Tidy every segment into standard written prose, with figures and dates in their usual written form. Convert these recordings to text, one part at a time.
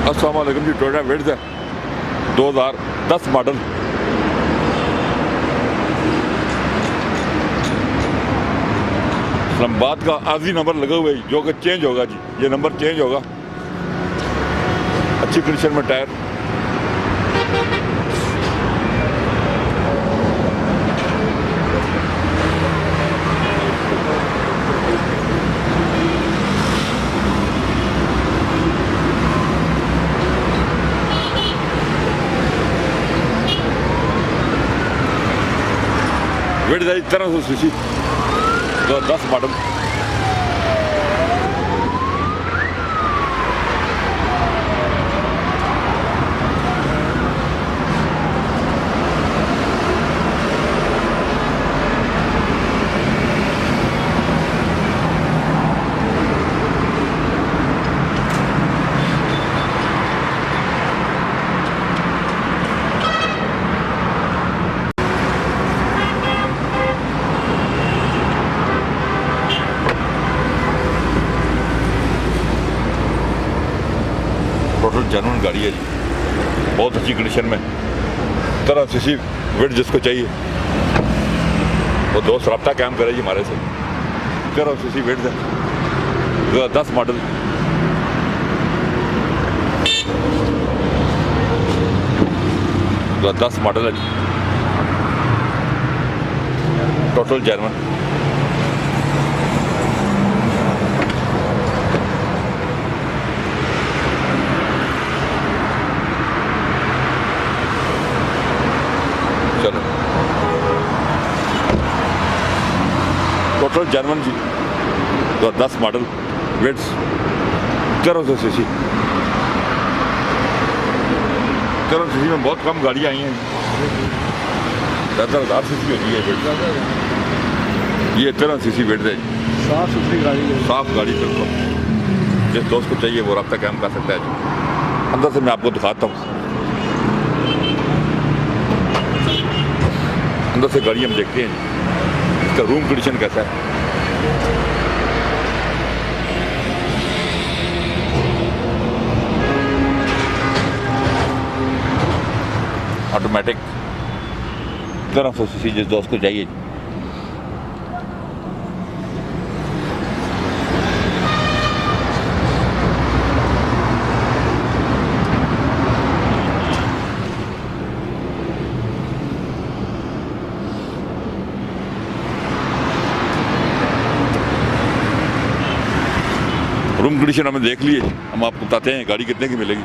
अस्सलाम वालेकुम जी। टोयोटा विड्स है 2010 मॉडल। इस्लामाबाद का आरजी नंबर लगा हुआ है जो कि चेंज होगा जी। ये नंबर चेंज होगा। अच्छी कंडीशन में टायर। विड्स है 1300 सीसी 2010 मॉडल। टोटल जेन्युइन गाड़ी है जी, बहुत अच्छी कंडीशन में। 1300 सीसी विड्स जिसको चाहिए वो दोस्त रब्ता कायम करे जी हमारे से। 1300 सीसी विड्स है 2010 मॉडल। तो 10 मॉडल है जी, टोटल जेन्युइन। चलो टोटल जेन्युइन जी 2010 मॉडल विड्स 1300 सीसी। 1300 सीसी में बहुत कम गाड़ियाँ आई हैं। 10,000 सीसी होती है विड्स। ये 1300 सीसी विड्स है। साफ सुथरी गाड़ी है। साफ गाड़ी बिल्कुल। जिस दोस्त को चाहिए वो रब्ता कायम कर सकता है जी। अंदर से मैं आपको दिखाता हूँ। अंदर से गाड़ी हम देखते हैं जी, इसका रूम कंडीशन कैसा है। ऑटोमेटिक 1300 सीसी जिस दोस्त को चाहिए। रूम कंडीशन हमें देख लिए, हम आपको बताते हैं गाड़ी कितने की मिलेगी।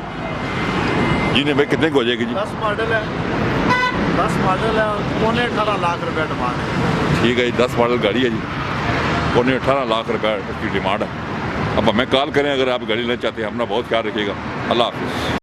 जी नहीं भाई, कितने की हो जाएगी जी? 10 मॉडल है। 10 मॉडल है, 18.5 लाख रुपए डिमांड है। ठीक है जी, 10 मॉडल गाड़ी है जी, 18.5 लाख रुपए इसकी डिमांड है। अब हमें कॉल करें अगर आप गाड़ी लेना चाहते हैं। अपना बहुत ख्याल रखिएगा। अल्लाह हाफिज़।